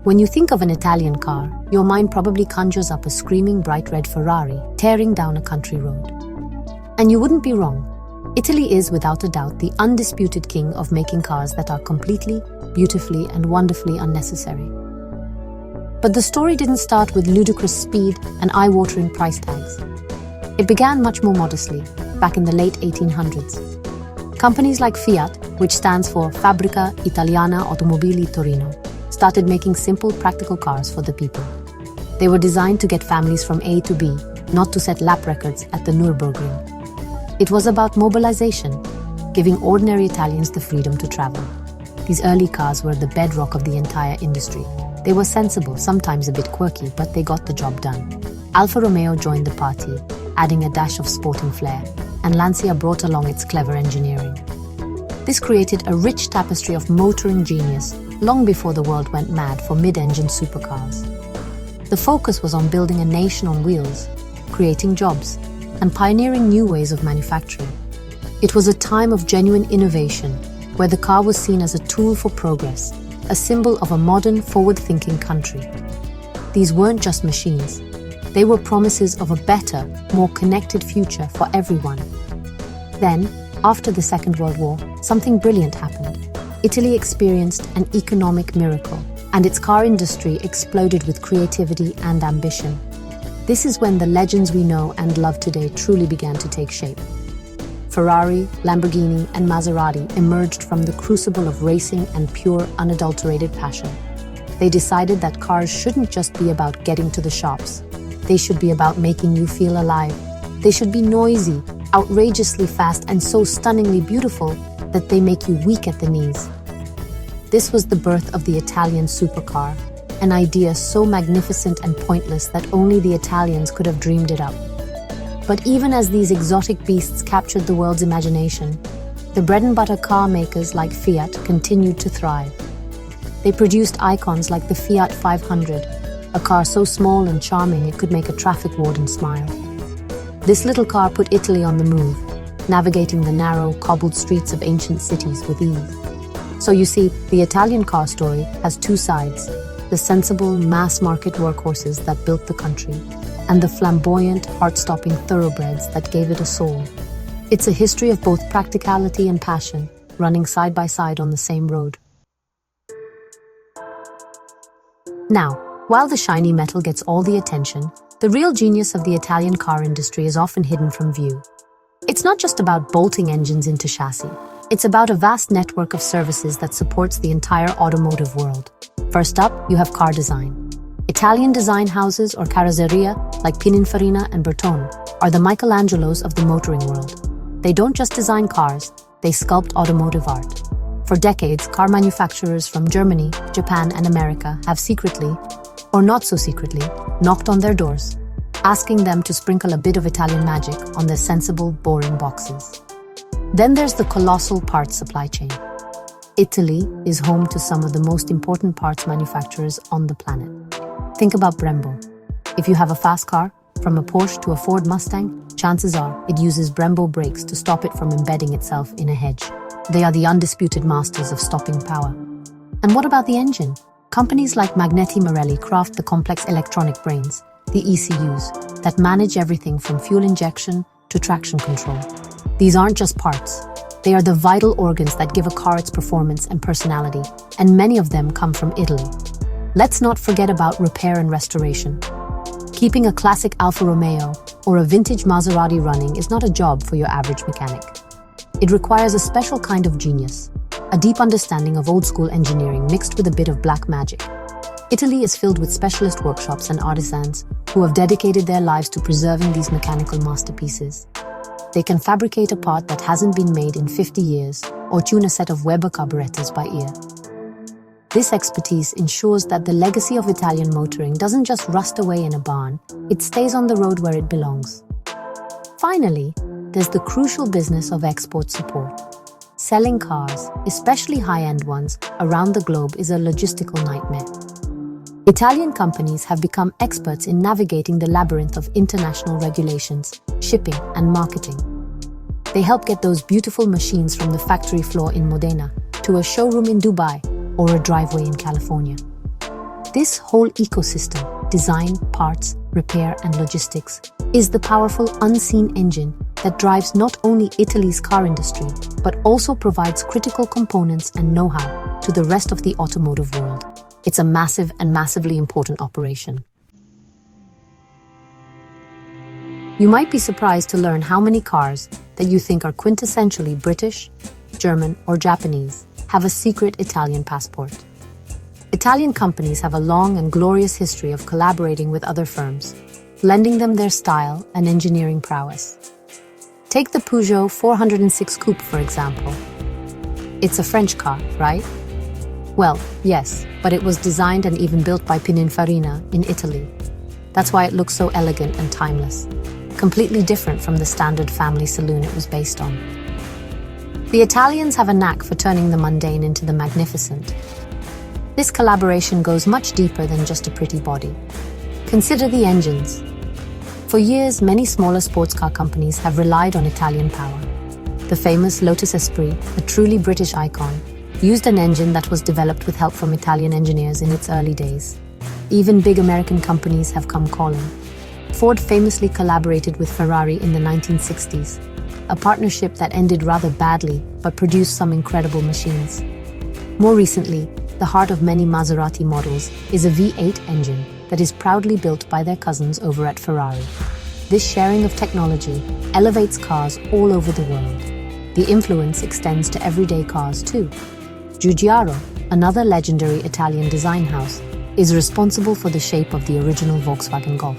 When you think of an Italian car, your mind probably conjures up a screaming bright red Ferrari tearing down a country road. And you wouldn't be wrong. Italy is, without a doubt, the undisputed king of making cars that are completely, beautifully, and wonderfully unnecessary. But the story didn't start with ludicrous speed and eye-watering price tags. It began much more modestly, back in the late 1800s. Companies like Fiat, which stands for Fabbrica Italiana Automobili Torino, started making simple, practical cars for the people. They were designed to get families from A to B, not to set lap records at the Nürburgring. It was about mobilization, giving ordinary Italians the freedom to travel. These early cars were the bedrock of the entire industry. They were sensible, sometimes a bit quirky, but they got the job done. Alfa Romeo joined the party, adding a dash of sporting flair, and Lancia brought along its clever engineering. This created a rich tapestry of motoring genius long before the world went mad for mid-engine supercars. The focus was on building a nation on wheels, creating jobs, and pioneering new ways of manufacturing. It was a time of genuine innovation, where the car was seen as a tool for progress, a symbol of a modern, forward-thinking country. These weren't just machines. They were promises of a better, more connected future for everyone. Then, after the Second World War, something brilliant happened. Italy experienced an economic miracle, and its car industry exploded with creativity and ambition. This is when the legends we know and love today truly began to take shape. Ferrari, Lamborghini, and Maserati emerged from the crucible of racing and pure, unadulterated passion. They decided that cars shouldn't just be about getting to the shops. They should be about making you feel alive. They should be noisy, outrageously fast, and so stunningly beautiful that they make you weak at the knees. This was the birth of the Italian supercar, an idea so magnificent and pointless that only the Italians could have dreamed it up. But even as these exotic beasts captured the world's imagination, the bread-and-butter car makers like Fiat continued to thrive. They produced icons like the Fiat 500, a car so small and charming it could make a traffic warden smile. This little car put Italy on the move, navigating the narrow, cobbled streets of ancient cities with ease. So you see, the Italian car story has two sides: the sensible, mass-market workhorses that built the country, and the flamboyant, heart-stopping thoroughbreds that gave it a soul. It's a history of both practicality and passion, running side by side on the same road. Now, while the shiny metal gets all the attention, the real genius of the Italian car industry is often hidden from view. It's not just about bolting engines into chassis. It's about a vast network of services that supports the entire automotive world. First up, you have car design. Italian design houses or carrozzeria like Pininfarina and Bertone are the Michelangelos of the motoring world. They don't just design cars, they sculpt automotive art. For decades, car manufacturers from Germany, Japan, and America have secretly, or not so secretly, knocked on their doors, asking them to sprinkle a bit of Italian magic on their sensible, boring boxes. Then there's the colossal parts supply chain. Italy is home to some of the most important parts manufacturers on the planet. Think about Brembo. If you have a fast car, from a Porsche to a Ford Mustang, chances are it uses Brembo brakes to stop it from embedding itself in a hedge. They are the undisputed masters of stopping power. And what about the engine? Companies like Magneti Marelli craft the complex electronic brains, the ECUs, that manage everything from fuel injection to traction control. These aren't just parts. They are the vital organs that give a car its performance and personality, and many of them come from Italy. Let's not forget about repair and restoration. Keeping a classic Alfa Romeo or a vintage Maserati running is not a job for your average mechanic. It requires a special kind of genius, a deep understanding of old-school engineering mixed with a bit of black magic. Italy is filled with specialist workshops and artisans who have dedicated their lives to preserving these mechanical masterpieces. They can fabricate a part that hasn't been made in 50 years or tune a set of Weber carburetors by ear. This expertise ensures that the legacy of Italian motoring doesn't just rust away in a barn, it stays on the road where it belongs. Finally, there's the crucial business of export support. Selling cars, especially high-end ones, around the globe is a logistical nightmare. Italian companies have become experts in navigating the labyrinth of international regulations, shipping, and marketing. They help get those beautiful machines from the factory floor in Modena to a showroom in Dubai or a driveway in California. This whole ecosystem, design, parts, repair, and logistics, is the powerful unseen engine that drives not only Italy's car industry, but also provides critical components and know-how to the rest of the automotive world. It's a massive and massively important operation. You might be surprised to learn how many cars that you think are quintessentially British, German, or Japanese have a secret Italian passport. Italian companies have a long and glorious history of collaborating with other firms, lending them their style and engineering prowess. Take the Peugeot 406 Coupe, for example. It's a French car, right? Well, yes, but it was designed and even built by Pininfarina in Italy. That's why it looks so elegant and timeless, completely different from the standard family saloon it was based on. The Italians have a knack for turning the mundane into the magnificent. This collaboration goes much deeper than just a pretty body. Consider the engines. For years, many smaller sports car companies have relied on Italian power. The famous Lotus Esprit, a truly British icon, used an engine that was developed with help from Italian engineers in its early days. Even big American companies have come calling. Ford famously collaborated with Ferrari in the 1960s, a partnership that ended rather badly but produced some incredible machines. More recently, the heart of many Maserati models is a V8 engine that is proudly built by their cousins over at Ferrari. This sharing of technology elevates cars all over the world. The influence extends to everyday cars too. Giugiaro, another legendary Italian design house, is responsible for the shape of the original Volkswagen Golf.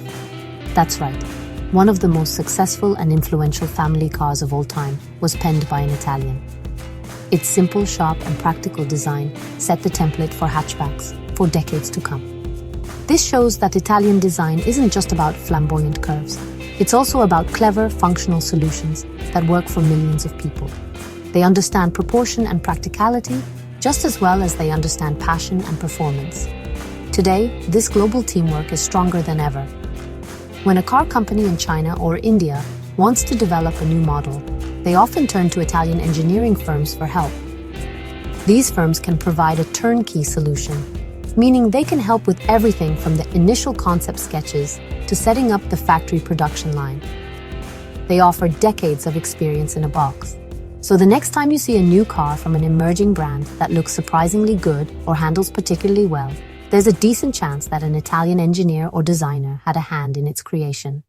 That's right, one of the most successful and influential family cars of all time was penned by an Italian. Its simple, sharp, and practical design set the template for hatchbacks for decades to come. This shows that Italian design isn't just about flamboyant curves. It's also about clever, functional solutions that work for millions of people. They understand proportion and practicality just as well as they understand passion and performance. Today, this global teamwork is stronger than ever. When a car company in China or India wants to develop a new model, they often turn to Italian engineering firms for help. These firms can provide a turnkey solution, meaning they can help with everything from the initial concept sketches to setting up the factory production line. They offer decades of experience in a box. So the next time you see a new car from an emerging brand that looks surprisingly good or handles particularly well, there's a decent chance that an Italian engineer or designer had a hand in its creation.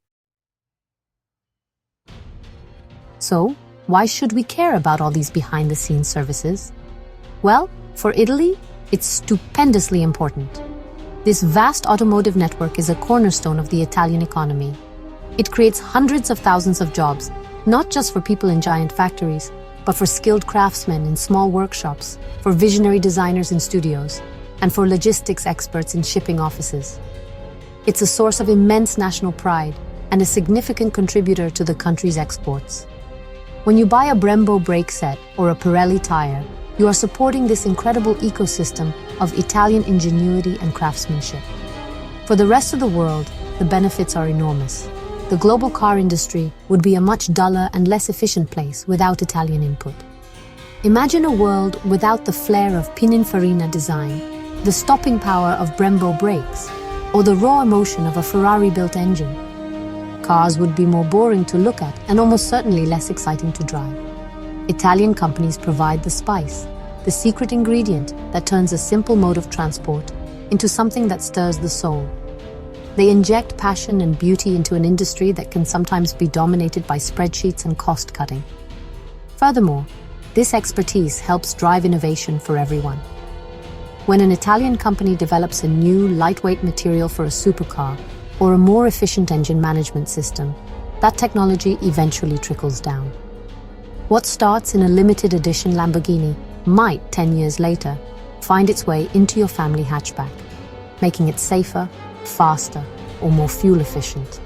So, why should we care about all these behind-the-scenes services? Well, for Italy, it's stupendously important. This vast automotive network is a cornerstone of the Italian economy. It creates hundreds of thousands of jobs, not just for people in giant factories, but for skilled craftsmen in small workshops, for visionary designers in studios, and for logistics experts in shipping offices. It's a source of immense national pride and a significant contributor to the country's exports. When you buy a Brembo brake set or a Pirelli tire, you are supporting this incredible ecosystem of Italian ingenuity and craftsmanship. For the rest of the world, the benefits are enormous. The global car industry would be a much duller and less efficient place without Italian input. Imagine a world without the flair of Pininfarina design, the stopping power of Brembo brakes, or the raw emotion of a Ferrari-built engine. Cars would be more boring to look at and almost certainly less exciting to drive. Italian companies provide the spice, the secret ingredient that turns a simple mode of transport into something that stirs the soul. They inject passion and beauty into an industry that can sometimes be dominated by spreadsheets and cost-cutting. Furthermore, this expertise helps drive innovation for everyone. When an Italian company develops a new, lightweight material for a supercar or a more efficient engine management system, that technology eventually trickles down. What starts in a limited edition Lamborghini might, 10 years later, find its way into your family hatchback, making it safer, faster, or more fuel efficient.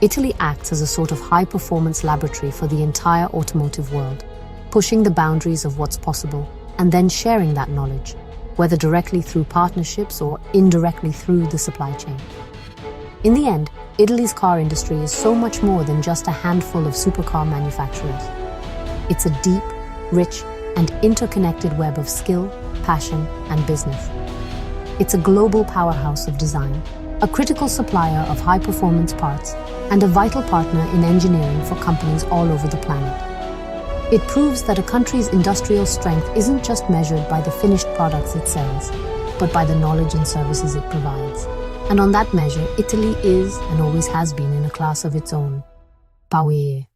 Italy acts as a sort of high-performance laboratory for the entire automotive world, pushing the boundaries of what's possible and then sharing that knowledge, whether directly through partnerships or indirectly through the supply chain. In the end, Italy's car industry is so much more than just a handful of supercar manufacturers. It's a deep, rich, and interconnected web of skill, passion, and business. It's a global powerhouse of design, a critical supplier of high-performance parts, and a vital partner in engineering for companies all over the planet. It proves that a country's industrial strength isn't just measured by the finished products it sells, but by the knowledge and services it provides. And on that measure, Italy is and always has been in a class of its own. Power.